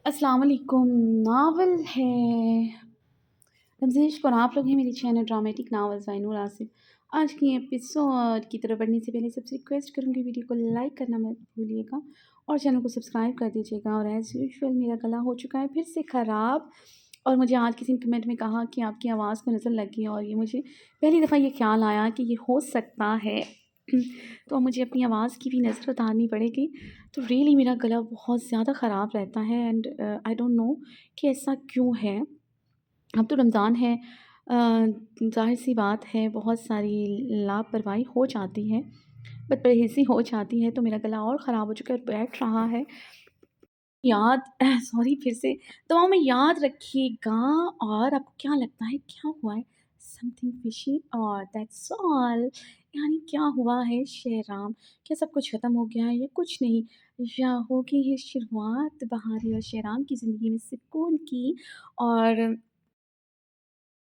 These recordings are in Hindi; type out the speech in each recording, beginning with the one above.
अस्सलाम वालेकुम। नावल है रमज़ेश और आप लोग हैं मेरे चैनल ड्रामेटिक नावल्स बाय नूर आसिफ। आज की एपिसोड की तरफ बढ़ने से पहले सबसे रिक्वेस्ट करूँगी वीडियो को लाइक करना मत भूलिएगा और चैनल को सब्सक्राइब कर दीजिएगा। और एज़ यूजुअल मेरा गला हो चुका है फिर से ख़राब और मुझे आज किसी ने कमेंट में कहा कि आपकी आवाज़ को नज़र लगी और ये मुझे पहली दफ़ा ये ख़्याल आया कि ये हो सकता है तो मुझे अपनी आवाज़ की भी नज़र उतारनी पड़ेगी। तो रियली मेरा गला बहुत ज़्यादा ख़राब रहता है एंड आई डोंट नो कि ऐसा क्यों है। अब तो रमज़ान है, ज़ाहिर-सी बात है बहुत सारी लापरवाही हो जाती है, बदपरहेज़ी हो जाती है तो मेरा गला और ख़राब हो चुका है और बैठ रहा है। याद सॉरी फिर से दुआओं में याद रखिएगा। और आपको क्या लगता है क्या हुआ है? समथिंग फिशी और दैट्स ऑल। यानी क्या हुआ है शेहराम? क्या सब कुछ ख़त्म हो गया है या कुछ नहीं? या होगी ये शुरुआत बहारी और शेहराम की ज़िंदगी में सुकून की और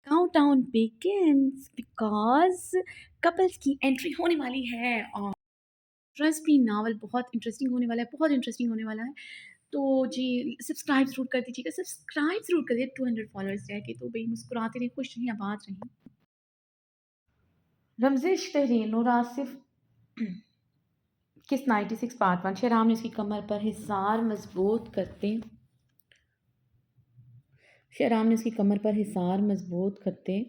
काउंटडाउन बिगिन्स बिकॉज़ कपल्स की एंट्री होने वाली है और ट्रस्ट मी नावल बहुत इंटरेस्टिंग होने वाला है, बहुत इंटरेस्टिंग होने वाला है। तो जी सब्सक्राइब ज़रूर कर दीजिएगा, सब्सक्राइब ज़रूर करिए 200 फॉलोअर्स रह गए तो भई मुस्कुराते रहिए, खुश रहिए, आबाद रहिए। रमज़ेश तहरीर नूर आसिफ किस 96 पार्ट 1 शेराम ने उसकी कमर पर हिसार मजबूत करते शेराम ने उसकी कमर पर हिसार मजबूत करते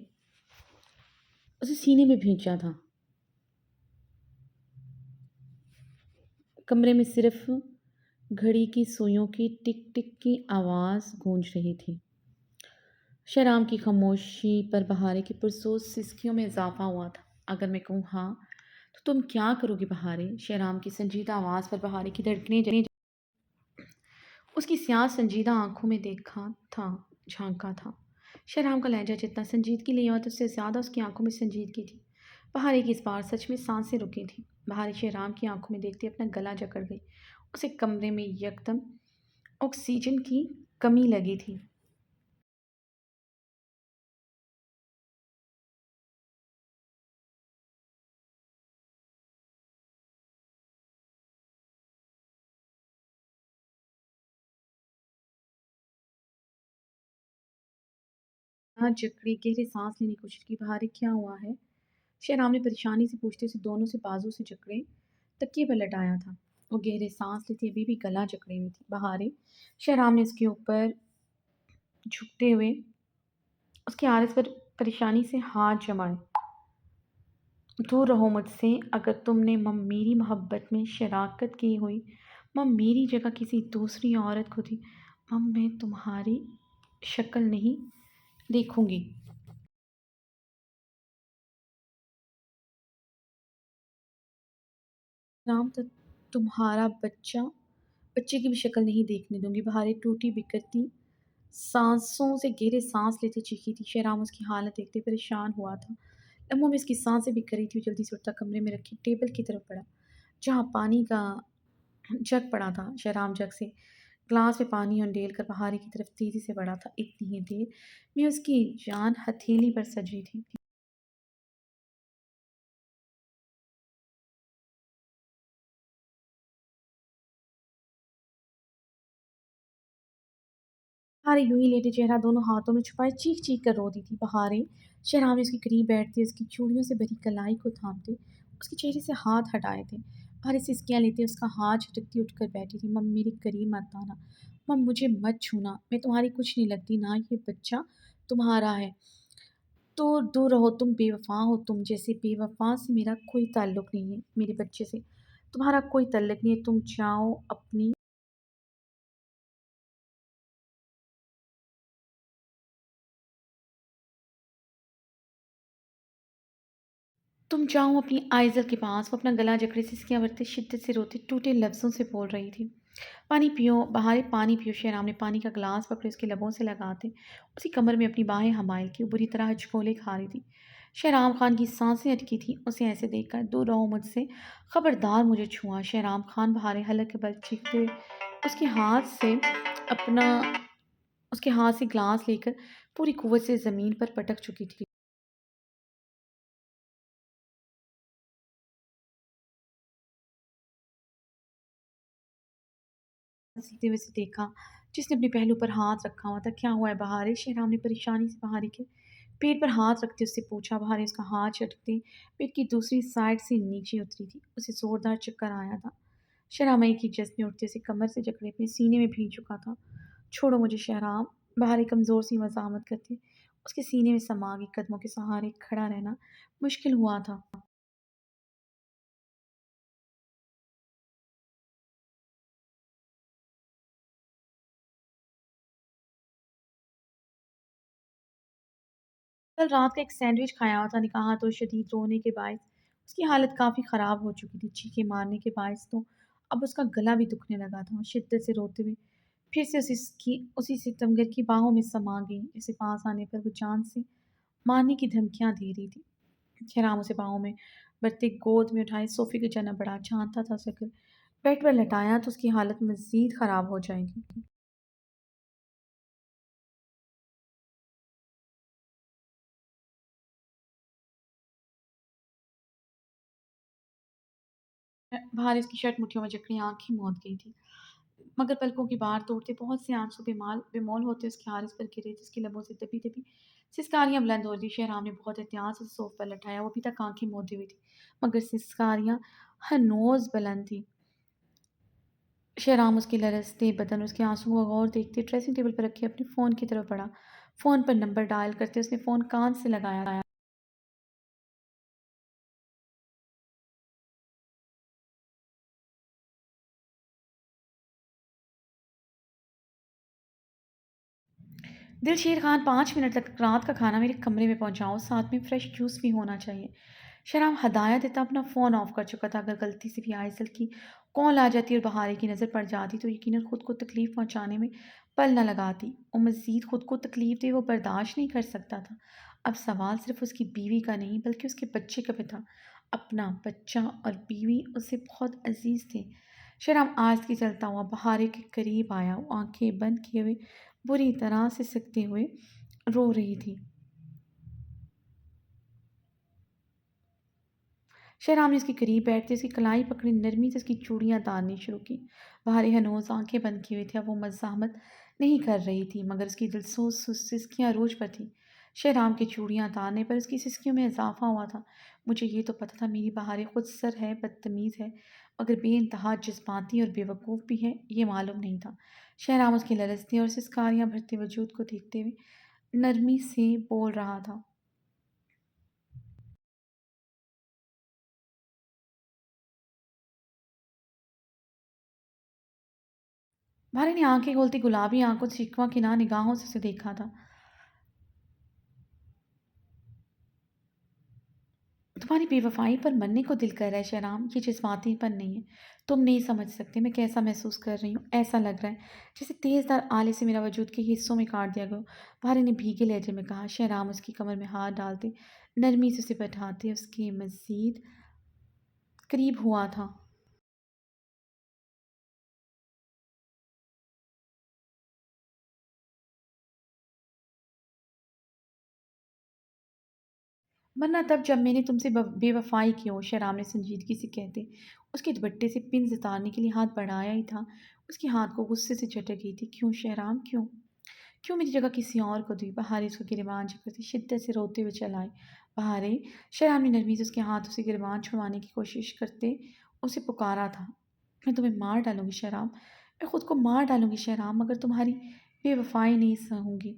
उसे सीने में भींचा था। कमरे में सिर्फ घड़ी की सुइयों की टिक टिक की आवाज़ गूंज रही थी। शहराम की खामोशी पर बहारे की पुरसोस सिसकियों में इजाफा हुआ था। अगर मैं कहूँ हाँ तो तुम क्या करोगी बहारे? शहराम की संजीदा आवाज़ पर बहारे की धड़कनें उसकी स्याह संजीदा आंखों में देखा था, झांका था। शहराम का लहजा जितना संजीदगी लिया था उससे ज़्यादा उसकी आंखों में संजीदगी थी। बहारे की इस बार सच में सांसें रुकी थी। बहारे शहराम की आंखों में देखते अपना गला जकड़ गई। उसे कमरे में यकदम ऑक्सीजन की कमी लगी थी। हाँ, जकड़ी गहरी सांस लेने की कोशिश की। बहारे क्या हुआ है? शहराम ने परेशानी से पूछते उसे दोनों से बाजू से जकड़े तकिए पर लटाया था। वो गहरे सांस लेती अभी भी गला जकड़े हुई थी। बहारे शहराम ने उसके ऊपर झुकते हुए उसके आरस पर परेशानी से हाथ जमाए। दूर रहो मुझसे। अगर तुमने मेरी मोहब्बत में शराकत की हुई, मेरी जगह किसी दूसरी औरत को थी, मैं तुम्हारी शक्ल नहीं देखूंगी। राम तो तुम्हारा बच्चे की भी शक्ल नहीं देखने दूंगी। बहारे टूटी बिखरती सांसों से गहरे सांस लेते चीखी थी। शहराम उसकी हालत देखते परेशान हुआ था। लम्हों में उसकी सांसें बिखर रही थी। वो जल्दी से उठता कमरे में रखी टेबल की तरफ बढ़ा जहाँ पानी का जग पड़ा था। शहराम जग से ग्लास में पानी उंडेल कर बहारे की तरफ तेजी से बढ़ा था। इतनी ही देर में उसकी जान हथेली पर सजी थी। बहारे यूं ही लेटे चेहरा दोनों हाथों में छुपाए चीख चीख कर रो दी थी। बहारे शहराम ने उसके करीब बैठते उसकी चूड़ियों से भरी कलाई को थामते उसके चेहरे से हाथ हटाए थे। बहारे सिसकियां लेते उसका हाथ झटकती उठकर बैठी थी। मम मेरे करीब मत आना, मुझे मत छूना, मैं तुम्हारी कुछ नहीं लगती, ना ये बच्चा तुम्हारा है। तो दूर रहो, तुम बेवफ़ा हो, तुम जैसे बेवफ़ा से मेरा कोई ताल्लुक नहीं है, मेरे बच्चे से तुम्हारा कोई ताल्लुक नहीं है। तुम जाओ अपनी आइज़ल के पास। वो अपना गला जकड़े सिसकियाँ भरते शिद्दत से रोते टूटे लफ्ज़ों से बोल रही थी। पानी पियो बहारे, पानी पियो। शेराम ने पानी का गिलास पकड़े उसके लबों से लगाते उसी कमर में अपनी बाहें हमायल की। वो बुरी तरह हिचकोले खा रही थी। शहराम खान की सांसें अटकी थी उसे ऐसे देखकर। दूर रहो मुझसे, खबरदार मुझे छुआ। शहराम खान बहारे हलक के बल चीखते हुए उसके हाथ से अपना उसके हाथ से ग्लास लेकर पूरी कुव्वत से ज़मीन पर पटक चुकी थी। सीते हुए से देखा जिसने अपने पहलू पर हाथ रखा हुआ था। क्या हुआ है बहारे? शेहराम ने परेशानी से बहारे के पेट पर हाथ रखते उससे पूछा। बहारे उसका हाथ झटकते पेट की दूसरी साइड से नीचे उतरी थी। उसे जोरदार चक्कर आया था। शेहराम एक ही जस्ट में उठते उसे कमर से जकड़े अपने सीने में भीग चुका था। छोड़ो मुझे शेहराम, बहारे कमज़ोर सी मज़ाहमत करती। उसके सीने में समा गई। कदमों के सहारे खड़ा रहना मुश्किल हुआ था। कल रात का एक सैंडविच खाया हुआ था, ने कहा तो शदीद रोने के बायस उसकी हालत काफ़ी ख़राब हो चुकी थी। चीखें मारने के बायस तो अब उसका गला भी दुखने लगा था। शिद्दत से रोते हुए फिर से उसी सितमगर की बाहों में समा गई। इसे पास आने पर वो जान से मारने की धमकियां दे रही थी। खैराम उसे बाहों में भरते गोद में उठाए सोफे की जन्म बड़ा जानता था, उसे अगर बेड पर लटाया तो उसकी हालत मजीद ख़राब हो जाएगी। बाहर इसकी शर्ट मुट्ठियों में जकड़ी आंखें मौत गई थी, मगर पलकों की बार तोड़ते बहुत से आंसू बेमौल होते उसके हारिस पर गिरे थे। उसकी लबों से दबी दबी सिसकारियां बुलंद हो रही। शेहराम ने बहुत एहतियात से सोफ पर लटाया। वो अभी तक आंखें मूंदी हुई थी, मगर सिसकारियां हनोज बुलंद थी। शेहराम उसकी लरजते बदन, उसके आंसुओं को गौर देखते ड्रेसिंग टेबल पर रखे अपने फ़ोन की तरफ बढ़ा। फ़ोन पर नंबर डायल करते उसने फ़ोन कान से लगाया। दिलशीर खान, 5 मिनट तक रात का खाना मेरे कमरे में पहुंचाओ, साथ में फ्रेश जूस भी होना चाहिए। शराब हदायत देता अपना फ़ोन ऑफ कर चुका था। अगर गलती से भी आयसल की कॉल आ जाती और बहारे की नज़र पड़ जाती तो यकीनन खुद को तकलीफ़ पहुंचाने में पल न लगाती। और मज़ीद खुद को तकलीफ़ दे वो बर्दाश्त नहीं कर सकता था। अब सवाल सिर्फ उसकी बीवी का नहीं बल्कि उसके बच्चे का भी था। अपना बच्चा और बीवी उसे बहुत अजीज़ थे। शराब आहिस्ता चलता हुआ बहारे के करीब आया। वो आंखें बंद किए हुए बुरी तरह से सकते हुए रो रही थी। शहराम ने उसके करीब बैठते उसकी कलाई पकड़ी, नरमी से उसकी चूड़ियां तारनी शुरू की। बाहरी हनोज आंखें बंद किए हुए थे। अब वो मज़ाहमत नहीं कर रही थी, मगर उसकी दिलसोज सिसकियां अरूज पर थी। शहराम की चूड़ियां तारने पर उसकी सिसकियों में इजाफा हुआ था। मुझे ये तो पता था मेरी बहारें खुद सर है, बदतमीज़ है, मगर बेइंतहा जज्बाती और बेवकूफ़ भी है, ये मालूम नहीं था। शहराम उसकी लरजते और सिसकारियां भरते वजूद को देखते हुए नरमी से बोल रहा था। भारे ने आंखें खोलती गुलाबी आंखों से शिकवा किनार निगाहों से उसे देखा था। तुम्हारी बेवफाई पर मरने को दिल कर रहा है शहराम, ये जज्बातीपन नहीं है। तुम नहीं समझ सकते मैं कैसा महसूस कर रही हूँ। ऐसा लग रहा है जैसे तेजदार आले से मेरा वजूद के हिस्सों में काट दिया गया हो। भारे ने भीगे लहजे में कहा। शहराम उसकी कमर में हाथ डालते नरमी से उसे बैठाते उसके मजीद करीब हुआ था। वरना तब जब मैंने तुमसे बेवफाई की हो, शहराम ने संजीदगी से कहते उसके दुपट्टे से पिन उतारने के लिए हाथ बढ़ाया ही था। उसके हाथ को गुस्से से झटक गई थी। क्यों शहराम, क्यों? क्यों मेरी जगह किसी और को दी? बहारे उसको गिरबान करती शिद्दत से रोते हुए चलाए। बहारे, शहराम ने नरमी से उसके हाथों से गिरबान छुड़वाने की कोशिश करते उसे पुकारा था। मैं तुम्हें मार डालूंगी शहराम, मैं खुद को मार डालूंगी शहराम, मगर तुम्हारी बेवफाई नहीं सहूंगी।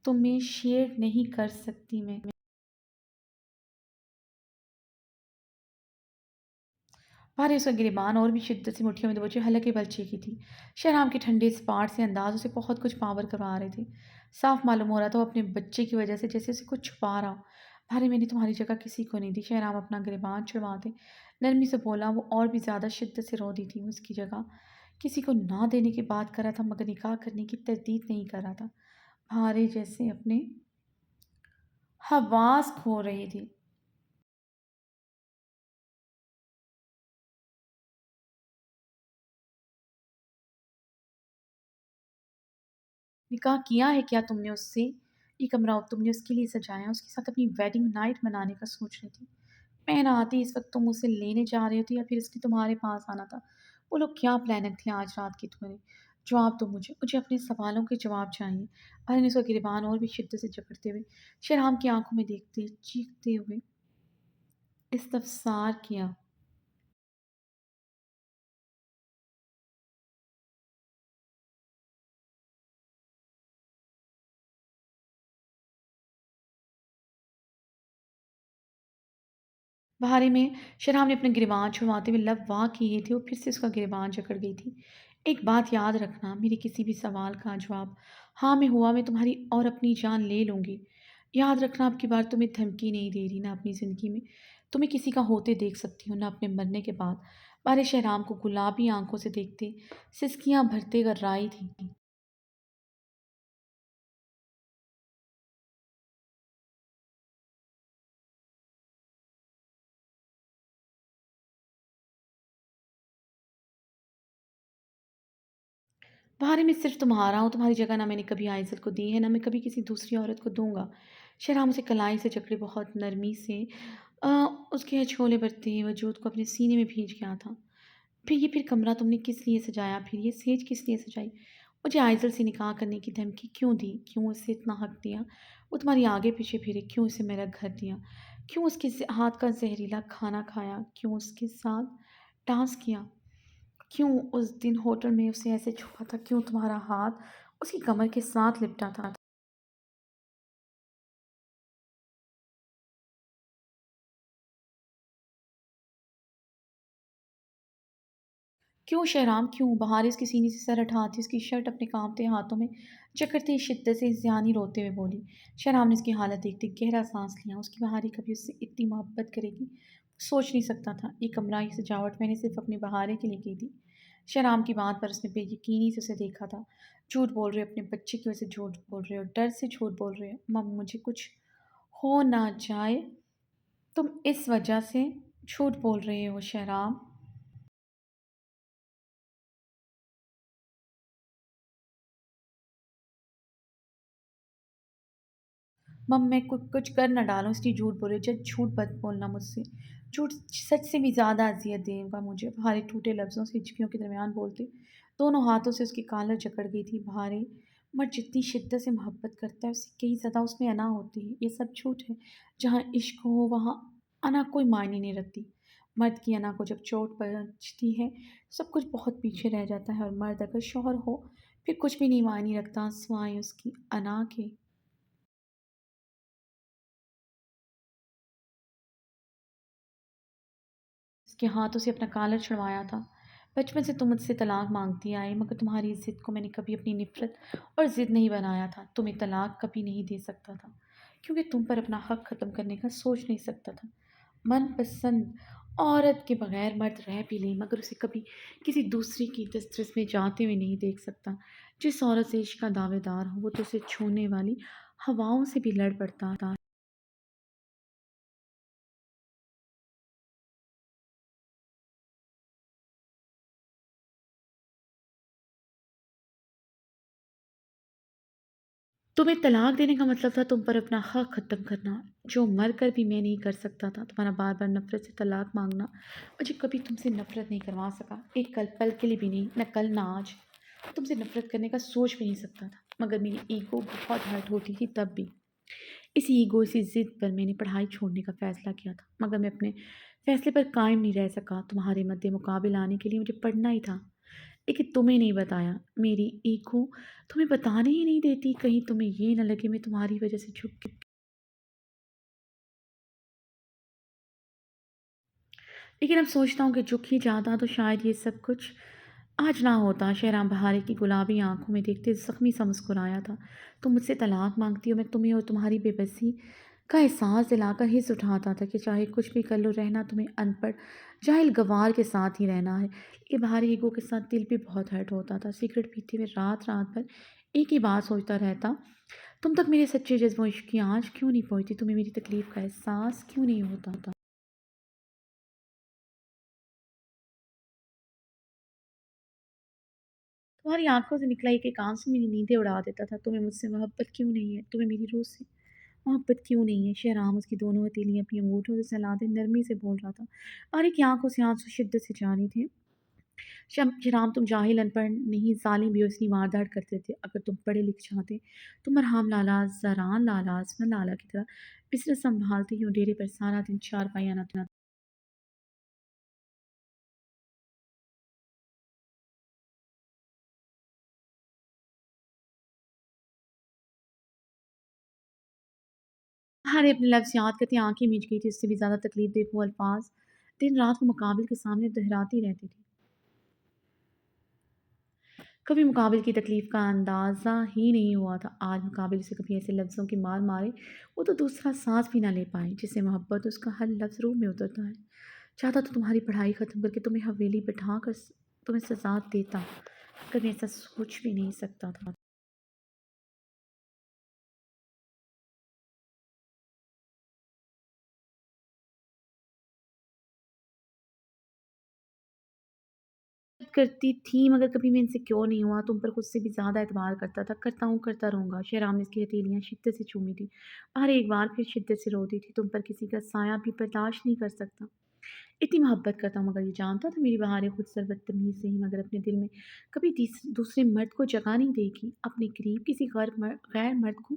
तुम्हें शेर नहीं कर सकती मैं। भारी उसका गिरबान और भी शिद्दत से मुट्ठियों में दबोचे हल्के बल की थी। शहराम के ठंडे स्पाट से अंदाज उसे बहुत कुछ पावर करवा रहे थे। साफ मालूम हो रहा था वो अपने बच्चे की वजह से जैसे उसे कुछ छुपा रहा हो। भारी, मैंने तुम्हारी जगह किसी को नहीं दी। शहराम अपना गिरबान छुड़वाते नरमी से बोला। वो और भी ज़्यादा शिद्दत से रो दी थी। वो उसकी जगह किसी को ना देने की बात कर रहा था, मगर निकाह करने की तरदीद नहीं कर रहा था। भारे जैसे अपने हवास खो रही थी। निकाह किया है क्या तुमने उससे? ये कमरा अब तुमने उसके लिए सजाया, उसके साथ अपनी वेडिंग नाइट मनाने का सोच रही थी। मैं ना आती इस वक्त तुम उसे लेने जा रहे होती या फिर इसने तुम्हारे पास आना था। बोलो क्या प्लान थे आज रात की तुम्हारे? जवाब दो मुझे, मुझे अपने सवालों के जवाब चाहिए। अरे ने उसका गिरबान और भी शिद्दत से जकड़ते हुए शहराम की आंखों में देखते, चीखते हुए इस्तफसार किया। बहारे में शराब ने अपने गिरबान छुड़वाते हुए लब वाह किए थे और फिर से उसका गिरबान जकड़ गई थी। एक बात याद रखना, मेरे किसी भी सवाल का जवाब हाँ में हुआ, मैं तुम्हारी और अपनी जान ले लूँगी। याद रखना, अब की बार तुम्हें धमकी नहीं दे रही ना अपनी ज़िंदगी में। तुम्हें किसी का होते देख सकती हूँ ना अपने मरने के बाद। बारे शहराम को गुलाबी आंखों से देखते सिसकियाँ भरते गर्राई थी। बाहर मैं सिर्फ तुम्हारा हूँ, तुम्हारी जगह ना मैंने कभी आइज़ल को दी है, ना मैं कभी किसी दूसरी औरत को दूँगा। शहनाम उसे कलाई से जकड़े बहुत नरमी से अ, उसके हथौले बरते वजूद को अपने सीने में भींच गया था। फिर कमरा तुमने किस लिए सजाया? फिर ये सेज किस लिए सजाई? मुझे आइज़ल से निकाह करने की धमकी क्यों दी? क्यों उसे इतना हक दिया? वो तुम्हारी आगे पीछे फिरे, क्यों उसे मेरा घर दिया? क्यों उसके हाथ का जहरीला खाना खाया? क्यों उसके साथ डांस किया? क्यों उस दिन होटल में उसे ऐसे छुआ था? क्यों तुम्हारा हाथ उसकी कमर के साथ लिपटा था? क्यों शहराम क्यों? बहार इसके सीने से सर हटाती उसकी शर्ट अपने कांपते हाथों में जकड़ती शिद्दत से ज़ियानी रोते हुए बोली। शहराम ने उसकी हालत देखते गहरा सांस लिया। उसकी बहारी कभी उससे इतनी मोहब्बत करेगी सोच नहीं सकता था। ये कमरा की सजावट मैंने सिर्फ अपनी बहारे के लिए की थी। शहराम की बात पर उसने बेयकीनी से उसे देखा था। झूठ बोल रहे हो, अपने बच्चे की वजह से झूठ बोल रहे हो, डर से झूठ बोल रहे हो। मम मुझे कुछ हो ना जाए, तुम इस वजह से झूठ बोल रहे हो शहराम। मम मैं कुछ कर ना डालूँ इसलिए झूठ बोल रही हूँ। जब झूठ मत बोलना मुझसे। झूठ सच से भी ज़्यादा अज़ियत देगा मुझे। भारे टूटे लफ्ज़ों से हिचकियों के दरमियान बोलते दोनों हाथों से उसकी कॉलर जकड़ गई थी। भारे मर्द जितनी शिद्दत से मोहब्बत करता है उससे कई ज़्यादा उसमें अना होती है। ये सब झूठ है। जहाँ इश्क हो वहाँ अना कोई मायने नहीं रखती। मर्द की अना को जब चोट पहुँचती है सब कुछ बहुत पीछे रह जाता है, और मर्द अगर शौहर हो फिर कुछ भी नहीं मायने रखता सिवाय उसकी अना के। उसके हाथों से अपना कॉलर छुड़वाया था। बचपन से तुम मुझसे तलाक माँगती आई, मगर तुम्हारी इस ज़िद को मैंने कभी अपनी नफ़रत और ज़िद नहीं बनाया था। तुम्हें तलाक कभी नहीं दे सकता था, क्योंकि तुम पर अपना हक़ ख़त्म करने का सोच नहीं सकता था। मनपसंद औरत के बगैर मर्द रह भी ले, मगर उसे कभी किसी दूसरी की दस्तरस में जाते हुए नहीं देख सकता। जिस औरत से इश्क का दावेदार हो, वो तो उसे छूने वाली हवाओं से भी लड़ पड़ता था। तुम्हें तलाक देने का मतलब था तुम पर अपना हक ख़त्म करना, जो मर कर भी मैं नहीं कर सकता था। तुम्हारा बार बार नफ़रत से तलाक मांगना मुझे कभी तुमसे नफ़रत नहीं करवा सका, एक कल पल के लिए भी नहीं, न कल ना आज। तुमसे नफ़रत करने का सोच भी नहीं सकता था, मगर मेरी ईगो बहुत हर्ट होती थी तब भी। इसी ईगो, इसी ज़िद पर मैंने पढ़ाई छोड़ने का फ़ैसला किया था, मगर मैं अपने फ़ैसले पर कायम नहीं रह सका। तुम्हारे मद्दे मुकाबिल आने के लिए मुझे पढ़ना ही था, लेकिन तुम्हें नहीं बताया। मेरी ईगो तुम्हें बताने ही नहीं देती, कहीं तुम्हें ये ना लगे मैं तुम्हारी वजह से झुक गई। लेकिन अब सोचता हूँ कि झुक ही जाता तो शायद ये सब कुछ आज ना होता। शहराम बहारे की गुलाबी आंखों में देखते ज़ख्मी सा मुस्कुराया था। तुम मुझसे तलाक मांगती हो, मैं तुम्हें और तुम्हारी बेबसी का एहसास दिलाकर हिस्स उठाता था कि चाहे कुछ भी कर लो, रहना तुम्हें अनपढ़ जाहिल गवार के साथ ही रहना है। ये बाहरी ईगो के साथ दिल भी बहुत हर्ट होता था। सिगरेट पीते हुए रात रात भर एक ही बात सोचता रहता, तुम तक मेरे सच्चे जज्बों इश्क की आँच क्यों नहीं पहुँचती, तुम्हें मेरी तकलीफ़ का एहसास क्यों नहीं होता। तुम्हारी आँखों से निकला एक-एक आँसू मेरी नींदें उड़ा देता था। तुम्हें मुझसे मोहब्बत क्यों नहीं है? तुम्हें मेरी रूह से मोहब्बत क्यों नहीं है? शहनाम उसकी दोनों हथेलियाँ अपनी अंगूठों से सहलाते नरमी से बोल रहा था। आरे की आँखों से आँसू शिद्दत से जारी थे। शराम तुम जाहिल अनपढ़ नहीं ज़ालिम बेओसनी वारदात करते थे। अगर तुम पढ़े लिखे जाते तो मरहम लाला, ज़रान लाला, असफन लाला की तरह बिज़नेस सँभालते यूँ डेरे पर सारा दिन चारपाई आना अरे अपने लफ्ज़ याद करती आँखें भीज गई थी, उससे भी ज़्यादा तकलीफ़ दे वो अल्फ़ाज़ दिन रात वो मुकाबिल के सामने दोहराती रहती थी। कभी मुकाबिल की तकलीफ़ का अंदाज़ा ही नहीं हुआ था। आज मुकाबिल से कभी ऐसे लफ्ज़ों की मार मारे, वो तो दूसरा साँस भी ना ले पाए। जिससे मोहब्बत उसका हर लफ्ज़ रूह में उतरता है। चाहता तो तुम्हारी पढ़ाई ख़त्म करके तुम्हें हवेली बिठा कर तुम्हें सज़ा देता, मगर मैं ऐसा सोच भी नहीं सकता था। करती थी मगर कभी मैं इनसिक्योर नहीं हुआ, तुम पर खुद से भी ज़्यादा एतबार करता था, करता हूँ, करता रहूँगा। शहराम ने इसकी हथेलियाँ शिद्दत से चूमी थी और एक बार फिर शिद्दत से रो दी थी, तुम पर किसी का साया भी बर्दाश्त नहीं कर सकता। इतनी मोहब्बत करता हूँ मगर ये जानता था मेरी बहारें खुद से बदतमीज़ सही मगर अपने दिल में कभी दूसरे मर्द को जगह नहीं देगी, अपने करीब किसी गैर मर्द को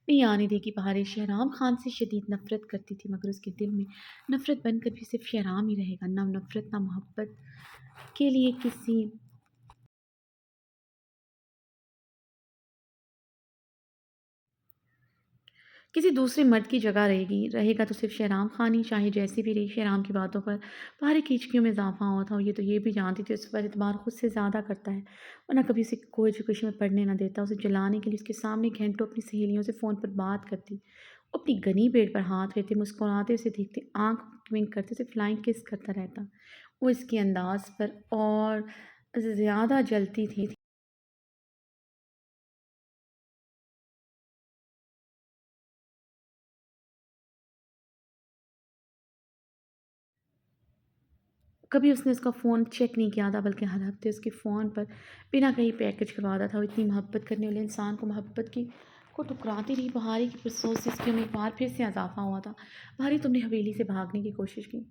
नहीं आने देगी। बहारें शहराम खान से शदीद नफ़रत करती थी मगर उसके दिल में नफ़रत बनकर भी सिर्फ शहराम ही रहेगा, ना नफ़रत ना मोहब्बत के लिए किसी दूसरे मर्द की जगह रहेगा तो सिर्फ़ शहराम खान ही, चाहे जैसी भी रही। शहराम की बातों पर भारी खींचनियों में इज़ाफ़ा हुआ था और ये तो ये भी जानती थी उस पर एतबार खुद से ज़्यादा करता है, वरना कभी उसे को एजुकेशन में पढ़ने ना देता। उसे जलाने के लिए उसके सामने घंटों अपनी सहेलियों से फ़ोन पर बात करती। वो अपनी गनी पेट पर हाथ फेरते, मुस्कुराते उसे देखते, आँख ब्लिंक करते, उसे फ्लाइंग किस करता रहता। वो इसके अंदाज़ पर और ज़्यादा जलती थी। कभी उसने उसका फ़ोन चेक नहीं किया था बल्कि हर हफ़्ते उसके फ़ोन पर बिना कहीं पैकेज करवाता था। वो इतनी मोहब्बत करने वाले इंसान को मोहब्बत की को ठुकराती रही। बहारी की पुरसों से इसके में एक बार फिर से इज़ाफ़ा हुआ था। बहारी तुमने हवेली से भागने की कोशिश की।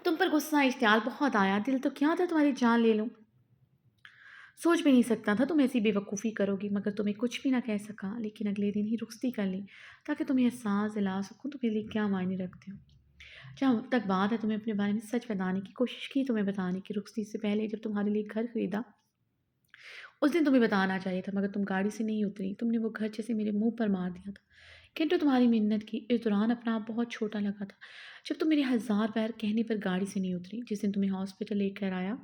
तुम पर गुस्सा इश्तियाल बहुत आया। दिल तो क्या था तुम्हारी जान ले लूँ। सोच भी नहीं सकता था तुम ऐसी बेवकूफ़ी करोगी मगर तुम्हें कुछ भी ना कह सका। लेकिन अगले दिन ही रुखसती कर ली ताकि तुम्हें एहसास दिला सकूँ तुम्हें लिए क्या मायने रखते हो। जहाँ तक बात है तुम्हें अपने बारे में सच बताने की कोशिश की तुम्हें बताने की रुखसती से पहले जब तुम्हारे लिए घर खरीदा उस दिन तुम्हें बताना चाहिए था मगर तुम गाड़ी से नहीं उतरी। तुमने वो घर जैसे मेरे मुंह पर मार दिया था। किंतु तुम्हारी मिन्नत की इस दौरान अपना आप बहुत छोटा लगा था जब तुम मेरे हज़ार बार कहने पर गाड़ी से नहीं उतरी। जिस दिन तुम्हें हॉस्पिटल लेकर आया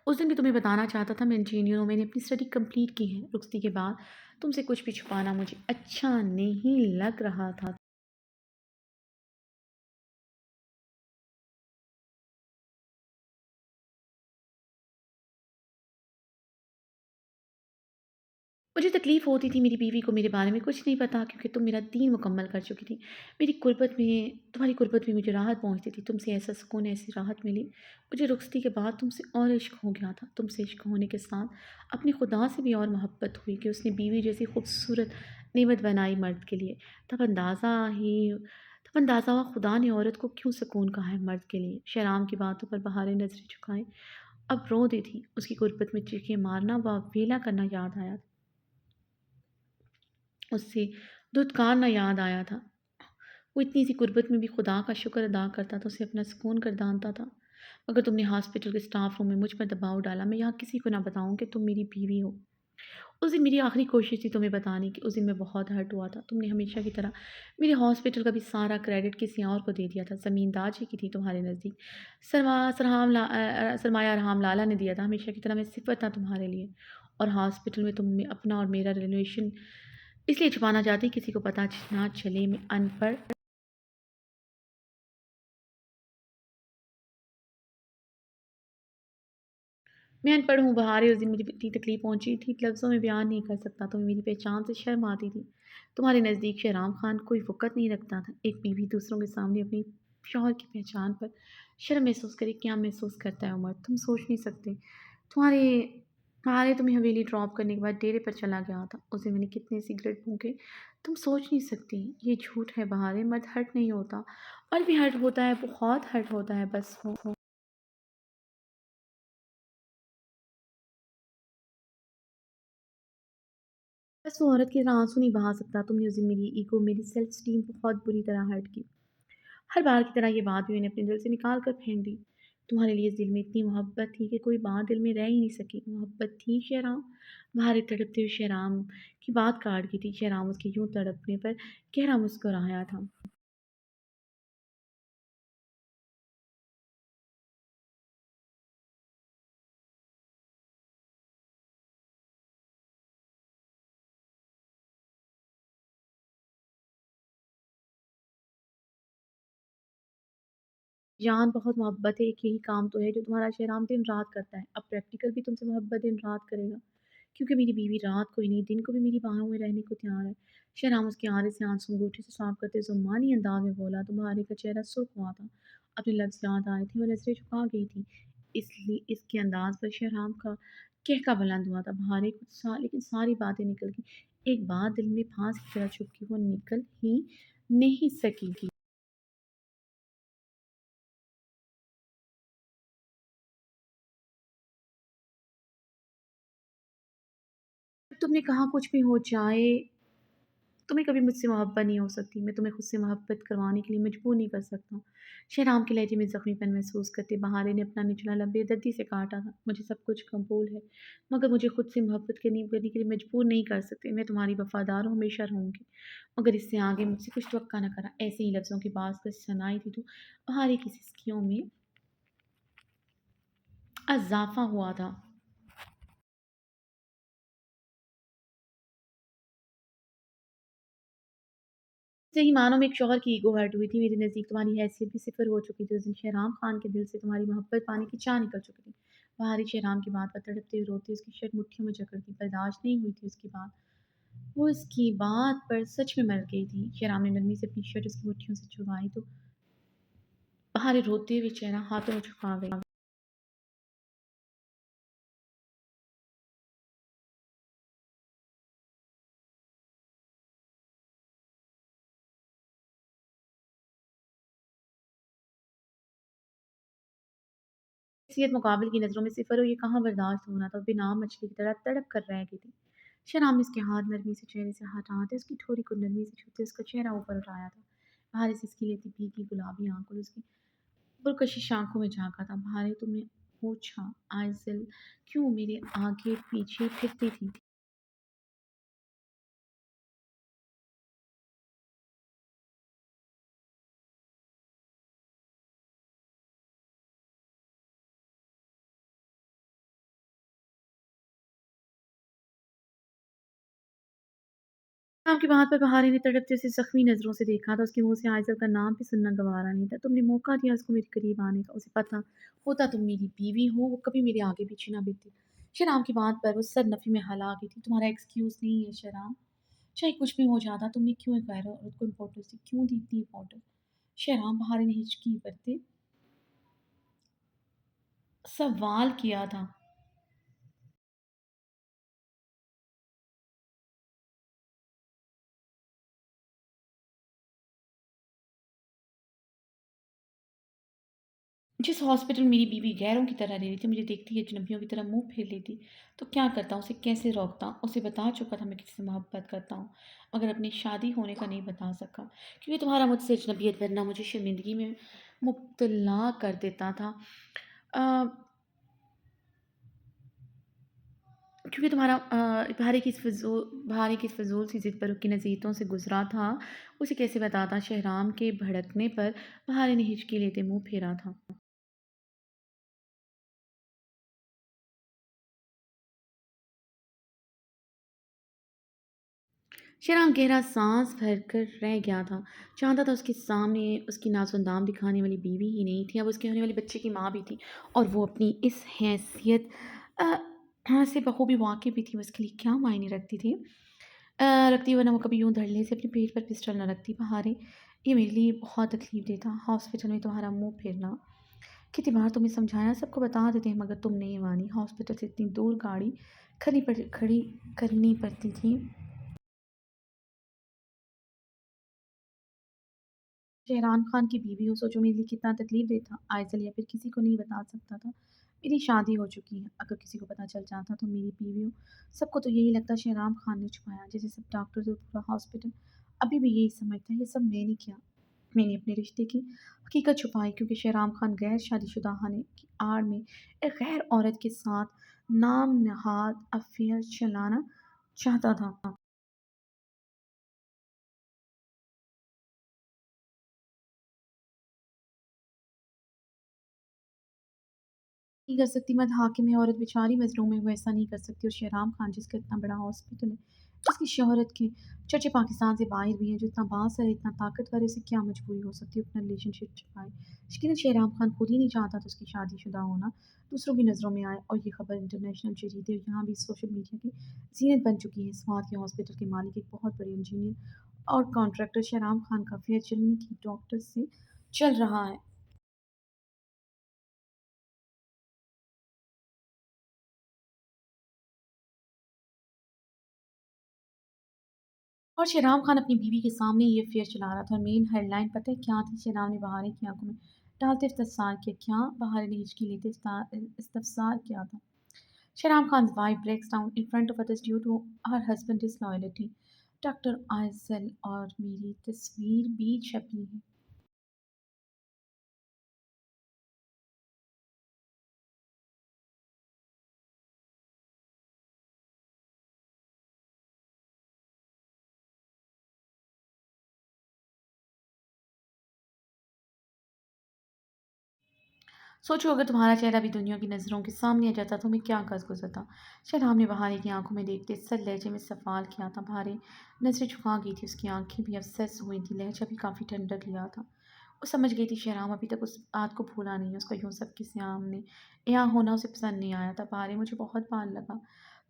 उस दिन भी तुम्हें बताना चाहता था मैं इंजीनियर हूँ, मैंने अपनी स्टडी कंप्लीट की है। रुखसती के बाद तुमसे कुछ भी छुपाना मुझे अच्छा नहीं लग रहा था। मुझे तकलीफ़ होती थी मेरी बीवी को मेरे बारे में कुछ नहीं पता क्योंकि तुम मेरा दीन मुकम्मल कर चुकी थी। मेरी गुर्बत में तुम्हारी गुर्बत में मुझे राहत पहुँचती थी। तुमसे ऐसा सुकून, ऐसी राहत मिली। मुझे रुखसती के बाद तुमसे और इश्क हो गया था। तुमसे इश्क होने के साथ अपने खुदा से भी और मोहब्बत हुई कि उसने बीवी जैसी खूबसूरत नेमत बनाई मर्द के लिए। तब अंदाज़ा ही तब अंदाज़ा हुआ खुदा ने औरत को क्यों सुकून कहा है मर्द के लिए। शहराम की बातों पर बहारें नज़रें झुकाए अब रो दी थी। उसकी गुर्बत में चीखें मारना व वेला करना याद आया। उससे धुतकारना याद आया था। वो इतनी सी गुर्बत में भी खुदा का शुक्र अदा करता था, उसे अपना सुकून गर्दानता था। मगर तुमने हॉस्पिटल के स्टाफ रूम में मुझ पर दबाव डाला, मैं यहाँ किसी को ना बताऊँ कि तुम मेरी बीवी हो। उस दिन मेरी आखिरी कोशिश थी तुम्हें बताने की, उस दिन मैं बहुत हर्ट हुआ था। तुमने हमेशा की तरह मेरे हॉस्पिटल का भी सारा क्रेडिट किसी और को दे दिया था। ज़मींदार की थी तुम्हारे नज़दीक। सरमाया राम लाला ने दिया था, हमेशा की तरह मैं सिफ़र था तुम्हारे लिए। और हॉस्पिटल में तुम अपना और मेरा रिलेशन इसलिए छुपाना चाहती किसी को पता ना चले मैं अनपढ़ मैं अनपढ़ हूँ। बहारे उस दिन मुझे इतनी तकलीफ़ पहुँची थी लफ्ज़ों में बयान नहीं कर सकता। तुम्हें मेरी पहचान से शर्म आती थी। तुम्हारे नज़दीक शहराम खान कोई वक़्त नहीं रखता था। एक बीवी दूसरों के सामने अपनी शौहर की पहचान पर शर्म महसूस करे क्या महसूस करता है उमर तुम सोच नहीं सकते। तुम्हारे हालाँकि तुम्हें हवेली ड्रॉप करने के बाद डेरे पर चला गया था। उस दिन मैंने कितने सिगरेट फूँके, तुम सोच नहीं सकती। ये झूठ है बहारे, मर्द हर्ट नहीं होता। और भी हर्ट होता है, बहुत हर्ट होता है बस वो। बस वो औरत के आँसू नहीं बहा सकता। तुमने उस दिन मेरी ईगो, मेरी सेल्फ एस्टीम बहुत बुरी तरह हर्ट की। हर बार की तरह ये बात भी मैंने अपने दिल से निकाल कर फेंक दी। तुम्हारे लिए इस दिल में इतनी मोहब्बत थी कि कोई बात दिल में रह ही नहीं सकी। मोहब्बत थी शहराम, बाहर तड़पते हुए शहराम की बात काट गई थी। शहराम उसके यूं तड़पने पर गहरा मुस्कुराया था। जान बहुत मोहब्बत है, एक यही काम तो है जो तुम्हारा शहराम दिन रात करता है। अब प्रैक्टिकल भी तुमसे मोहब्बत दिन रात करेगा, क्योंकि मेरी बीवी रात को ही नहीं दिन को भी मेरी बाहों में रहने को तैयार है। शहनाम उसके आरे से आंसू अंगूठे से साफ करते जुम्मानी अंदाज में बोला। तुम्हारे का चेहरा सुर्ख हुआ था, अपने लफ्ज याद आए थे और नजरें झुका गई थी। इसलिए इसके अंदाज पर शहराम का कहका बुलंद हुआ था। भारे कुछ लेकिन सारी बातें निकल गई। एक बात दिल में फांस की तरह चुपकी, वो निकल ही नहीं सकी। तुमने कहा कुछ भी हो जाए, तुम्हें कभी मुझसे मोहब्बत नहीं हो सकती। मैं तुम्हें खुद से मोहब्बत करवाने के लिए मजबूर नहीं कर सकता। शहनाम के लहजे में ज़ख्मीपन महसूस करते बहारे ने अपना निचला लब बेदर्दी से काटा था। मुझे सब कुछ कबूल है, मगर मुझे खुद से मोहब्बत करने के लिए मजबूर नहीं कर सकते। मैं तुम्हारी वफादार हूँ, हमेशा रहूँगी। मगर इससे आगे मुझसे कुछ तवक्का न करा। ऐसे ही लफ्ज़ों की बात कर सुनाई थी तो बहारे की सिसकियों में अज़ाफ़ा हुआ था। सही मानो में एक शौहर की ईगो हर्ट हुई थी। मेरे नज़दीक तुम्हारी हैसियत भी सिफ़र हो चुकी थी। उस दिन शहराम खान के दिल से तुम्हारी मोहब्बत पाने की चाह निकल चुकी थी। बाहरी शहराम की बात पर तड़पते हुए रोती उसकी शर्ट मुट्ठियों में जकड़ती। बर्दाश्त नहीं हुई थी उसकी बात। वो उसकी बात पर सच में मर गई थी। शहराम ने नरमी से अपनी शर्ट उसकी मुट्ठियों से छुड़वाई तो बहारे रोते हुए चेहरा हाथों में छुपा गई। हैसियत मुकाबिल की नज़रों में सिफ़र हो, ये कहाँ बर्दाश्त होना था। बेनाम मछली की तरह तड़प कर रह गई थी। शहनाम ने उसके हाथ नरमी से चेहरे से हटाते उसकी ठोड़ी को नरमी से छूते उसका चेहरा ऊपर उठाया था। बाहर से इसकी लेती भीगी गुलाबी आंखों उसकी पुरकशिश आँखों में झाँका था। भारे तुमने पूछा, आइज़ल क्यों मेरे आगे पीछे फिरती थी? शाम की बात पर बहारे ने तड़पते उसे ज़ख्मी नज़रों से देखा था। उसके मुँह से आइज़ल का नाम भी सुनना गवारा नहीं था। तुमने मौका दिया उसको मेरे करीब आने का। उसे पता होता तुम मेरी बीवी हो, वो कभी मेरे आगे पीछे ना भिड़ती। शहनाम की बात पर वो सरनफ़ी में हला गई थी। तुम्हारा एक्सक्यूज़ नहीं है शहनाम। चाहे कुछ भी हो जाता, तुमने क्यों एक गैर औरत को इम्पोर्टेंस दी? क्यों दी इतनी इम्पोर्टेंस? शहनाम बहारे ने हिचकी भरते सवाल किया था। जिस हॉस्पिटल में मेरी बीवी गैरों की तरह रह रही थी, मुझे देखती ही अजनबियों की तरह मुँह फेर लेती, तो क्या करता? उसे कैसे रोकता? उसे बता चुका था मैं किससे मोहब्बत करता हूँ, मगर अपनी शादी होने का नहीं बता सका, क्योंकि तुम्हारा मुझसे अजनबियत बनना मुझे शर्मिंदगी में मुब्तला कर देता था। अ, क्योंकि भारे की इस फ़िज़ूल सी ज़िद पर उसकी नसीहतों से गुज़रा था, उसे कैसे बताता? शहराम के भड़कने पर बहारे ने हिचकी लेते मुँह फेरा था। शहनाम गहरा सांस भरकर रह गया था। चाहता था उसके सामने उसकी नाज़ो-नादाम दिखाने वाली बीवी ही नहीं थी, अब उसके होने वाले बच्चे की माँ भी थी और वो अपनी इस हैसियत अ, से बखूबी वाक़िफ़ भी थी, वो इसके लिए क्या मायने रखती थी। रखती वरना वो कभी यूँ धड़ल्ले से अपनी पीठ पर पिस्टल न रखती। बहारे ये मेरे लिए बहुत तकलीफ़ देता, हॉस्पिटल में तुम्हारा मुँह फेरना। कितनी बार तुम्हें समझाया, सबको बता देते हैं, मगर तुम नहीं मानी। हॉस्पिटल से इतनी दूर गाड़ी खड़ी करनी पड़ती थी। शेहरान खान की बीवी हो, सोचो मेरे लिए कितना तकलीफ था। आयशल या फिर किसी को नहीं बता सकता था मेरी शादी हो चुकी है। अगर किसी को पता चल जाता तो मेरी बीवी हो, सबको तो यही लगता शेहरान खान ने छुपाया, जैसे सब डॉक्टर और पूरा हॉस्पिटल अभी भी यही समझता है ये सब मैंने किया। मैंने अपने रिश्ते की हकीकत छुपाई क्योंकि शेहरान खान गैर शादीशुदा होने की आड़ में एक गैर औरत के साथ नाम नहाद अफेयर चलाना चाहता था। नहीं कर सकती, मैं हाकिम है, औरत बेचारी मज़लूम है, वो ऐसा नहीं कर सकती। और शेहराम खान जिसका इतना बड़ा हॉस्पिटल है, जिसकी शोहरत के चर्चे पाकिस्तान से बाहर भी है, जो इतना बासर है, इतना ताकतवर है, उसे क्या मजबूरी हो सकती है अपना रिलेशनशिप छुपाए। यकीनन शेहराम खान खुद ही नहीं चाहता था उसकी शादीशुदा होना दूसरों की नज़रों में आए। और ये खबर इंटरनेशनल जरीदे यहाँ भी सोशल मीडिया की जीनत बन चुकी है। स्वाद के हॉस्पिटल के मालिक एक बहुत बड़े इंजीनियर और कॉन्ट्रैक्टर शेहराम खान का अफेयर जर्मनी की डॉक्टर से चल रहा है। और शेहराम खान अपनी बीवी के सामने ये अफ़ेयर चला रहा था और मेन हेडलाइन पता है क्या थी? शेहनाम ने बहारे की आँखों में डालते इस्तफसार किया। क्या? बहार ने हिचकी लेते इस्तफसार किया था। Shehram Khan's wife breaks down in front of others due to her husband disloyalty. Doctor आइसल और मेरी तस्वीर भी छपी है। सोचो अगर तुम्हारा चेहरा भी दुनिया की नज़रों के सामने आ जाता तो तुम्हें क्या कस गुजरता। शेहनाम ने बहारे की आंखों में देखते सर लहजे में सवाल किया था। बहारे नजरें झुका गई थी, उसकी आंखें भी अवसस हुई थी, लहजा भी काफ़ी ठंडक लिया था। वो समझ गई थी शेहराम अभी तक उस बात को भूला नहीं है। उसका यूँ सबके सामने यहाँ होना उसे पसंद नहीं आया था। बहारे मुझे बहुत बार लगा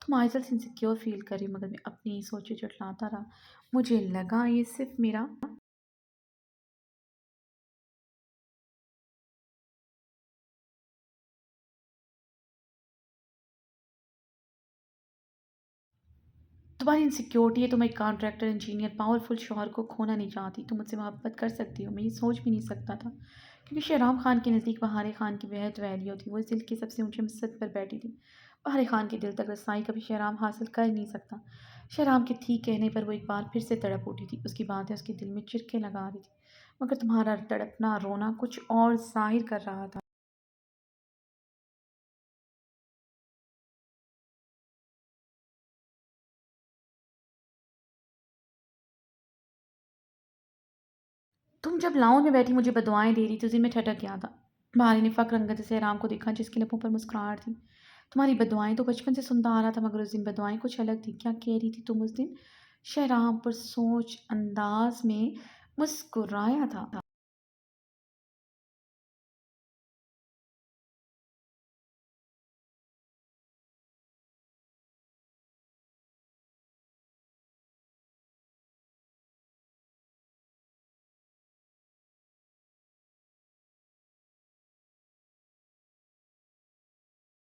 तुम आइज़ल से इनसिक्योर फील करी, मगर मैं अपनी ही सोचे जुटलाता रहा। मुझे लगा ये सिर्फ मेरा तुम्हारी इनसिक्योरिटी है। तुम एक कॉन्ट्रैक्टर इंजीनियर पावरफुल शौहर को खोना नहीं चाहती। तुम मुझसे मोहब्बत कर सकती हो, मैं ये सोच भी नहीं सकता था क्योंकि शेहराम खान के नज़दीक बहारे खान की बेहद वैल्यू थी। वो इस दिल के सबसे ऊंचे मसद पर बैठी थी। बहारे खान के दिल तक रसाई कभी शेहराम हासिल कर नहीं सकता। शेहराम के ठीक कहने पर वो एक बार फिर से तड़प उठी थी। उसकी बातें उसके दिल में चिरके लगा रही थी, मगर तुम्हारा तड़पना रोना कुछ और जाहिर कर रहा था। तुम जब लाउंज में बैठी मुझे बदुआएं दे रही थी, उस दिन मैं ठटक गया था। भारी ने फ़क्र रंगत से राम को देखा जिसके लबों पर मुस्कुराहट थी। तुम्हारी बदुआएं तो बचपन से सुनता आ रहा था, मगर उस दिन बदुआएं कुछ अलग थी। क्या कह रही थी तुम उस दिन? शहराम पर सोच अंदाज में मुस्कुराया था।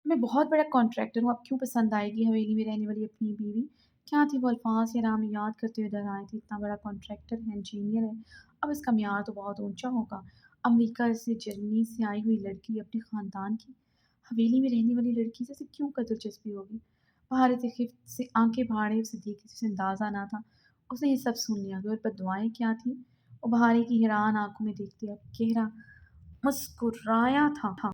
मैं बहुत बड़ा कॉन्ट्रैक्टर हूँ, अब क्यों पसंद आएगी हवेली में रहने वाली अपनी बीवी? क्या थी वो अल्फाज ये राम याद करते हुए इधर आए थे। इतना बड़ा कॉन्ट्रैक्टर है, इंजीनियर है, अब इसका म्यार तो बहुत ऊंचा होगा। अमेरिका से जर्मनी से आई हुई लड़की अपने ख़ानदान की हवेली में रहने वाली लड़की से इसे क्यों कर दिलचस्पी होगी? भारत के खिफ़्त से आंखें फाड़े उसे देखे उसे अंदाज़ा ना था। उसने ये सब सुन लिया और बददुआएँ क्या थी? वो बहारी की हैरान आंखों में देखते अब गहरा मुस्कुराया था।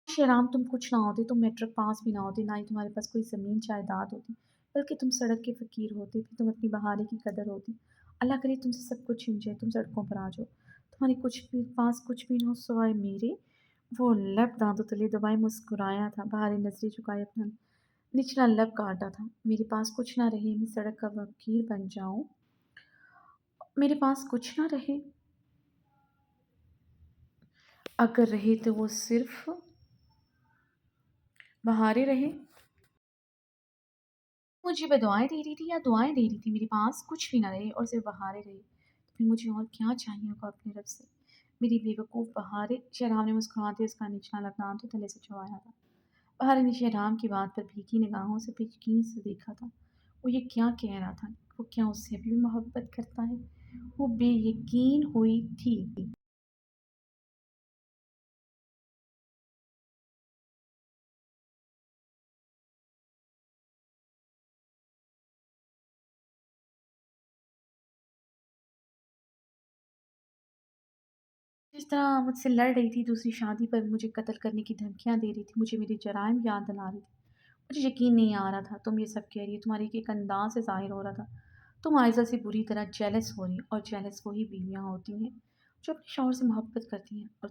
शेराम तुम कुछ ना होते, तुम मैट्रिक पास भी ना होते, ना ही तुम्हारे पास कोई ज़मीन जायदाद होती, बल्कि तुम सड़क के फ़कीर होते, फिर तुम अपनी बहारी की कदर होती। अल्लाह करे तुमसे सब कुछ छिन जाए, तुम सड़कों पर आ जाओ। तुम्हारे कुछ भी पास कुछ भी ना हो सिवाय मेरे। वो लब दाँतों तले दबाए मुस्कुराया था। बहारी नज़रें झुकाए अपना निचला लब काटा था। मेरे पास कुछ ना रहे, मैं सड़क का फ़कीर बन जाऊँ। मेरे पास कुछ ना रहे, अगर रहे तो वो सिर्फ़ बहारे रहे। मुझे बदुआएँ दे रही थी या दुआएँ दे रही थी, मेरे पास कुछ भी ना रहे और सिर्फ़ बहारें रही। तो फिर मुझे और क्या चाहिए होगा अपने रब से? मेरी बेवकूफ़ बहारें। शहनाब ने मुस्कुराते उसका निचला लबनाम तो तले से छुआया था। बहार ने शहनाब की बात पर भीगी निगाहों से बेयकीन से देखा था। वो ये क्या कह रहा था? वो क्या उससे अभी भी मोहब्बत करता है? वो बेयकीन हुई थी। जिस तरह मुझसे लड़ रही थी दूसरी शादी पर मुझे कत्ल करने की धमकियाँ दे रही थी, मुझे मेरे जराइम याद दिला रही थी। मुझे यकीन नहीं आ रहा था तुम ये सब कह रही हो, तुम्हारी एक अंदाज से ज़ाहिर हो रहा था। तुम आयज़ा से बुरी तरह जेलस हो रही हो और जेलस वही बीवियाँ होती हैं जो अपने शौहर से मोहब्बत करती हैं और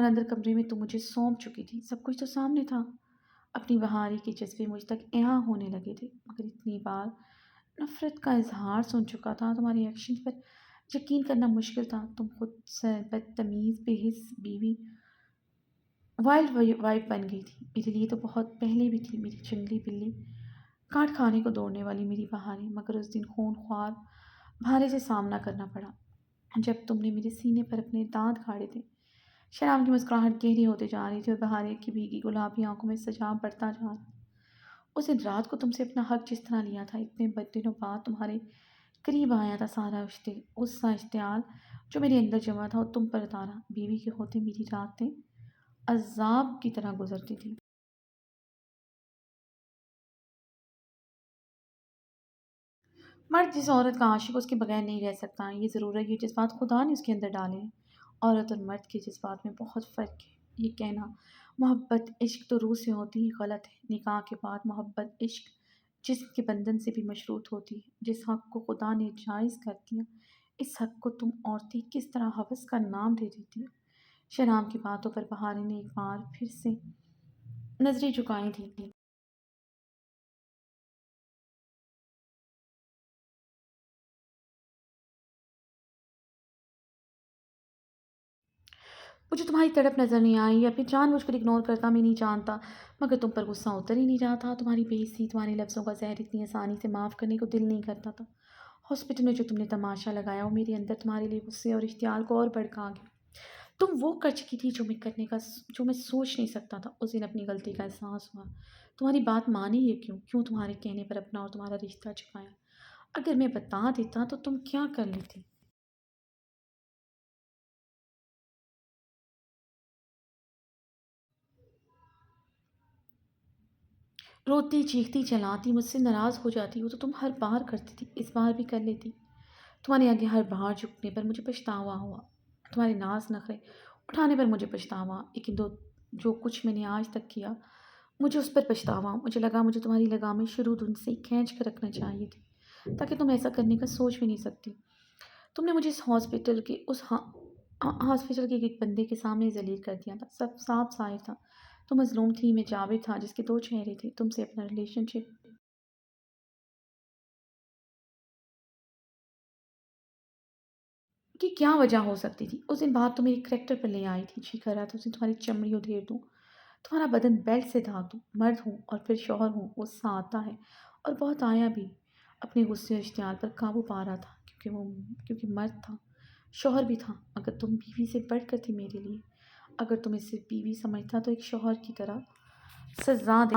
अंदर कमरे में तुम मुझे सौंप चुकी थी। सब कुछ तो सामने था। अपनी बहारी के जज़्बे मुझ तक यहाँ होने लगे थे, मगर इतनी बार नफ़रत का इज़हार सुन चुका था, तुम्हारे एक्शन पर यकीन करना मुश्किल था। तुम खुद से बदतमीज़, बेहिस बीवी, वाइफ़ बन गई थी। मेरे लिए तो बहुत पहले भी थी, मेरी जंगली बिल्ली, काट खाने को दौड़ने वाली मेरी बहारें। मगर उस दिन खूनख्वार भाले से सामना करना पड़ा, जब तुमने मेरे सीने पर अपने दाँत गाड़े थे। शराब की मुस्कुराहट गहरी होते जा रही थी और बहारें की भीगी गुलाबी आँखों में सजाव बढ़ता जा रहा था। उस दिन रात को तुमसे अपना हक जिस तरह लिया था, इतने दिनों बाद तुम्हारे करीब आया था सारा गुस्सा इश्तियाल जो मेरे अंदर जमा था और तुम पर उतारा। बीवी के होते मेरी रातें अज़ाब की तरह गुजरती थी। मर्द जिस औरत का आशिक उसके बगैर नहीं रह सकता, ये ज़रूर है, ये जज़्बात खुदा ने उसके अंदर डाले हैं। औरत और मर्द के जज़्बात में बहुत फ़र्क है। ये कहना मोहब्बत इश्क तो रूह से होती है गलत है। निकाह के बाद मोहब्बत इश्क जिस्म के बंधन से भी मशरूत होती है। जिस हक़ को खुदा ने जायज़ कर दिया, इस हक़ को तुम औरतें किस तरह हवस का नाम दे देती हो। शनाब की बातों पर बहार ने एक बार फिर से नज़रें झुकाई थी। मुझे तुम्हारी तड़प नज़र नहीं आई, या फिर जानबूझकर इग्नोर करता, मैं नहीं जानता, मगर तुम पर गुस्सा उतर ही नहीं रहा था। तुम्हारी बेइज्जती, तुम्हारे लफ्ज़ों का ज़हर इतनी आसानी से माफ़ करने को दिल नहीं करता था। हॉस्पिटल में जो तुमने तमाशा लगाया, वो मेरे अंदर तुम्हारे लिए गुस्से और इश्तियाल को और भड़का गया। तुम वो कर चुकी थी जो मैं सोच नहीं सकता था। उस दिन अपनी गलती का एहसास हुआ। तुम्हारी बात मानी ये क्यों? क्यों तुम्हारे कहने पर अपना और तुम्हारा रिश्ता छुपाया? अगर मैं बता देता तो तुम क्या कर लेती? रोती, चीखती, चिल्लाती, मुझसे नाराज़ हो जाती, वो तो तुम हर बार करती थी, इस बार भी कर लेती। तुम्हारे आगे हर बार झुकने पर मुझे पछतावा हुआ। तुम्हारे नाज़ नखरे उठाने पर मुझे पछतावा, लेकिन दो जो कुछ मैंने आज तक किया, मुझे उस पर पछतावा। मुझे लगा मुझे तुम्हारी लगामें शुरू धुन से ही खींच कर रखना चाहिए थी, ताकि तुम ऐसा करने का सोच भी नहीं सकती। तुमने मुझे इस हॉस्पिटल के एक बंदे के सामने ज़लील कर दिया था। सब साफ ज़ाहिर था। तुम मज़लूम थी, मैं जाबिर था, जिसके 2 चेहरे थे। तुमसे अपना रिलेशनशिप की क्या वजह हो सकती थी? उस दिन बात तो मेरे करैक्टर पर ले आई थी। जी कर रहा था उस दिन तुम्हारी चमड़ी उधेड़ दूँ, तुम्हारा बदन बेल्ट से ढा दूँ। मर्द हूँ और फिर शौहर हूँ, गुस्सा आता है और बहुत आया भी। अपने गुस्से और इश्तियाल पर काबू पा रहा था, क्योंकि मर्द था, शौहर भी था, मगर तुम बीवी से बढ़कर थी मेरे लिए। अगर तुम इसे बीवी समझता तो एक शौहर की तरह सज़ा दे।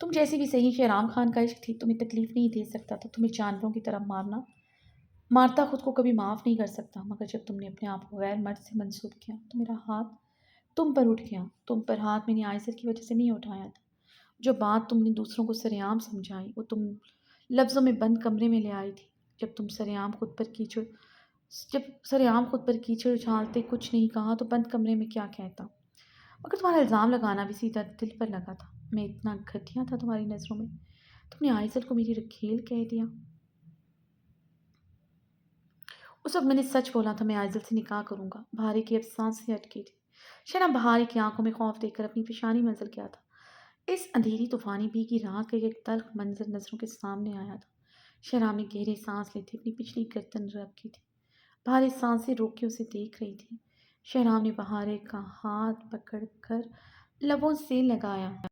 तुम जैसी भी सही, शेराम खान का इश्क थी, तुम्हें तकलीफ़ नहीं दे सकता था, तुम्हें जानवरों की तरह मारता खुद को कभी माफ़ नहीं कर सकता। मगर जब तुमने अपने आप को गैर मर्द से मंसूब किया, तो मेरा हाथ तुम पर उठ गया। तुम पर हाथ मैंने आयसर की वजह से नहीं उठाया था। जो बात तुमने दूसरों को सरेआम समझाई, वो तुम लफ्ज़ों में बंद कमरे में ले आई थी। जब तुम सरेआम खुद पर कीचड़ जब सरेआम खुद पर कीचड़ उछालते कुछ नहीं कहा, तो बंद कमरे में क्या कहता? मगर तुम्हारा इल्ज़ाम लगाना भी सीधा दिल पर लगा था। मैं इतना घटिया था तुम्हारी नज़रों में? तुमने आइसल को मेरी रखेल कह दिया। उस वक़्त मैंने सच बोला था, मैं आइज़ल से निकाह करूँगा। बहारी की अब साँसें अटकी थी। शबनम बहारी की आँखों में खौफ़ देखकर अपनी पेशानी मंज़ल गया था। इस अंधेरी तूफानी भीगी रात का एक तल्ख मंजर नजरों के सामने आया था। शराब ने गहरी सांस ली थी, अपनी पिछली गर्दन रखी थी, भारी सांसें रोक के उसे देख रही थी। शराब ने बहारे का हाथ पकड़कर लबों से लगाया।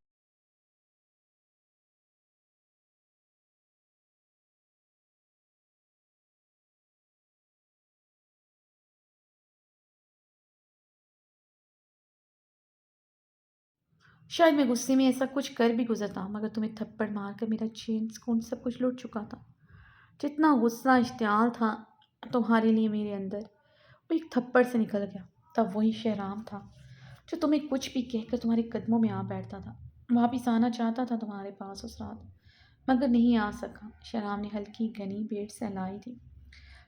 शायद मैं गुस्से में ऐसा कुछ कर भी गुजरता, मगर तुम्हें थप्पड़ मारकर मेरा चैन सुकून सब कुछ लूट चुका था। जितना गुस्सा इश्तियाल था तुम्हारे लिए मेरे अंदर, वो एक थप्पड़ से निकल गया। तब वही शहराम था जो तुम्हें कुछ भी कहकर तुम्हारे कदमों में आ बैठता था। वापिस आना चाहता था तुम्हारे पास उस रात, मगर नहीं आ सका। शराब ने हल्की घनी बेट सहलाई थी।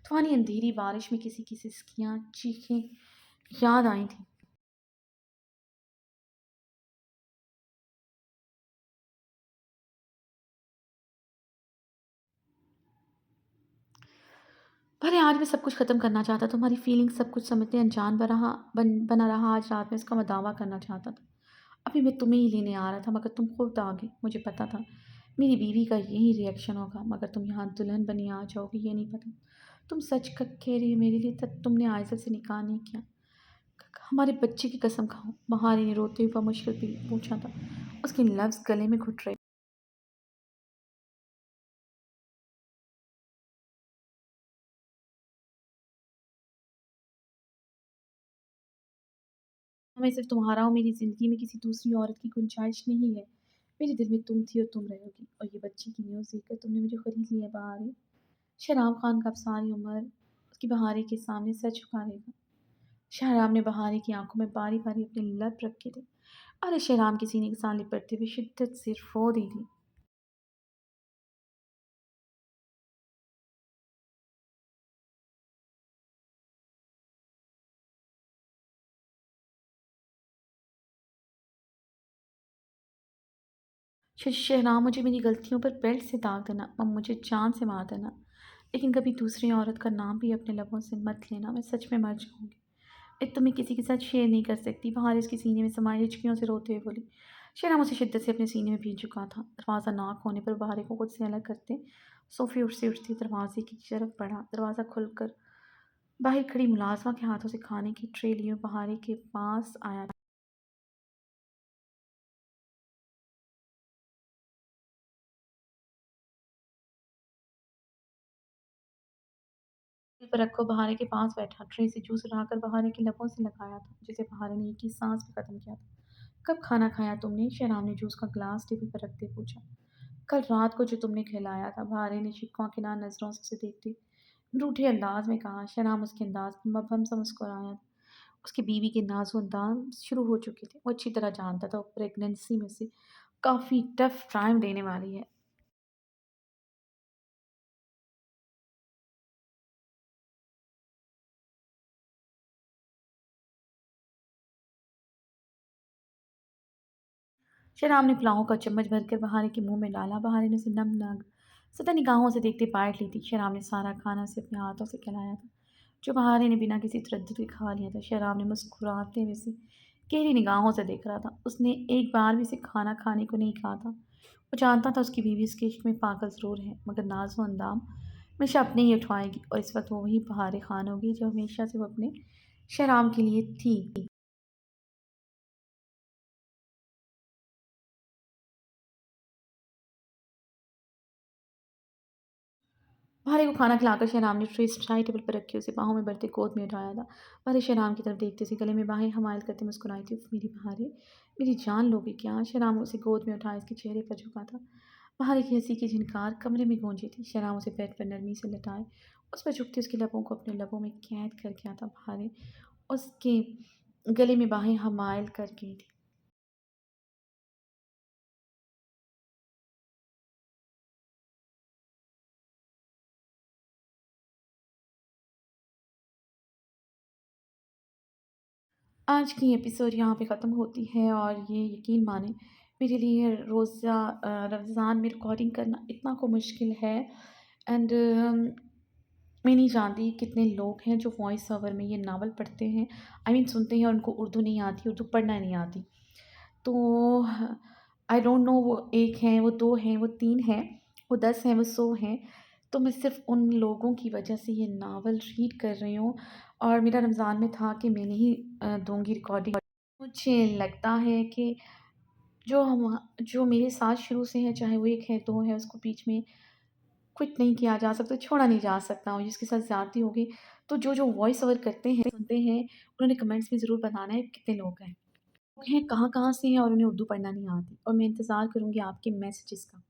तूफानी अंधेरी बारिश में किसी की सिसकियां चीखें याद आई थी। भले आज मैं सब कुछ ख़त्म करना चाहता, तुम्हारी फीलिंग्स सब कुछ समझते अनजान बना रहा। आज रात में इसका मैं दावा करना चाहता था। अभी मैं तुम्हें ही लेने आ रहा था, मगर तुम खुद आ गए। मुझे पता था मेरी बीवी का यही रिएक्शन होगा, मगर तुम यहाँ दुल्हन बनी आ जाओगी ये नहीं पता। तुम सच कह रही हो मेरे लिए, तब तुमने आयशा से निकाह नहीं किया। हमारे बच्चे की कसम खाओ, बहारी ने रोते हुए मुश्किल भी पूछा था। उसके लफ्ज़ गले में घुट रहे। मैं सिर्फ तुम्हारा हूँ, मेरी ज़िंदगी में किसी दूसरी औरत की गुंजाइश नहीं है। मेरे दिल में तुम थी और तुम रहोगी, और ये बच्ची की न्यूज़ देखकर तुमने मुझे खरीद लिया बहारे। शहराब खान का अब सारी उम्र उसकी बहारे के सामने सर झुका रहेगा। शहराब ने बहारे की आंखों में बारी बारी अपने लब रखे थे। अरे शहराब के सीने के साथ लिपटते हुए शिद्दत से रो दी थी। शहनाब, मुझे मेरी गलतियों पर बेल्ट से दाग देना और मुझे जान से मार देना, लेकिन कभी दूसरी औरत का नाम भी अपने लबों से मत लेना। मैं सच में मर जाऊंगी। मैं तुम्हें किसी के साथ शेयर नहीं कर सकती। बाहर इसके सीने में समाई हिचकियों से रोते हुए बोली। शहनाब उसे शिद्दत से अपने सीने में भींच चुका था। दरवाज़ा नॉक होने पर बाहर को खुद से अलग करते सोफ़े उठ से उठती दरवाजे की तरफ बढ़ा। दरवाज़ा खुलकर बाहर खड़ी मुलाजमा के हाथों से खाने की ट्रे लिए बहारी के पास आया। पर रखो बहारे के पास बैठा, ट्रे से जूस उठाकर बहारे के लबों से लगाया था, जिसे बहारे ने एक ही सांस में खत्म किया था। कब खाना खाया तुमने? शहनाब ने जूस का ग्लास टेबल पर रखते पूछा। कल रात को जो तुमने खिलाया था, बहारे ने शिकवा के ना नजरों से उसे देखते रूठे अंदाज में कहा। शहनाब उसके अंदाज में मबहम सा मुस्कुराया था। उसकी बीवी के नाज़ो अंदाज शुरू हो चुके थे। वो अच्छी तरह जानता था वो प्रेगनेंसी में से काफ़ी टफ टाइम देने वाली है। शराब ने पुलाव का चम्मच भरकर बहारे के मुंह में डाला। बहारे ने उसे नम नग सतह निगाहों से देखते बाइट ली थी। शराब ने सारा खाना उसे अपने हाथों से खिलाया था, जो बहारे ने बिना किसी तरद्दुद के खा लिया था। शराब ने मुस्कुराते हुए उसे गहरी निगाहों से देख रहा था। उसने एक बार भी उसे खाना खाने को नहीं कहा था। वो जानता था उसकी बीवी उसके इश्क में पागल ज़रूर है, मगर नाज़ो अंदाम हमेशा अपने ही उठवाएगी, और इस वक्त वो वही बहारे खान होगी जो हमेशा से वो अपने शराब के लिए थी। भारे को खाना खिलाकर शहनाब ने ट्रे शाही टेबल पर रखी उसे बाहों में भरते गोद में उठाया था। भारे शहनाब की तरफ देखते उसे गले में बाहें हमायल करते मुस्कुराई थी। "उफ़ मेरी भारे, मेरी जान लोगे क्या?" शहनाब उसे गोद में उठाए इसके चेहरे पर झुका था। भारे की हंसी की झनकार कमरे में गूंजी थी। शहनाब उसे बेड पर नरमी से लटाए उस पर झुकते उसके लबों को अपने लबों में कैद कर गया था। भारे उसके गले में बाहें हमायल कर गई थी। आज की एपिसोड यहाँ पे ख़त्म होती है, और ये यकीन माने मेरे लिए रमज़ान में रिकॉर्डिंग करना इतना को मुश्किल है। एंड मैं नहीं जानती कितने लोग हैं जो वॉइस ओवर में ये नावल पढ़ते हैं, आई मीन सुनते हैं, और उनको उर्दू नहीं आती, उर्दू पढ़ना नहीं आती। तो आई डोंट नो वो 1 हैं, वो 2 हैं, वो 3 हैं, वो 10 हैं, वो 100 हैं। तो मैं सिर्फ़ उन लोगों की वजह से ये नावल रीड कर रही हूँ और मेरा रमज़ान में था कि मैं नहीं दूँगी रिकॉर्डिंग। मुझे लगता है कि जो मेरे साथ शुरू से है, चाहे वो 1 है, 2 है, उसको बीच में क्विट नहीं किया जा सकता, छोड़ा नहीं जा सकता और जिसके साथ ज़्यादती होगी, तो जो वॉइस ओवर करते हैं, सुनते हैं, उन्होंने कमेंट्स में ज़रूर बताना है कितने लोग हैं। लोग हैं, कहाँ-कहाँ से हैं और उन्हें उर्दू पढ़ना नहीं आती और मैं इंतज़ार करूँगी आपके मैसेजेस का।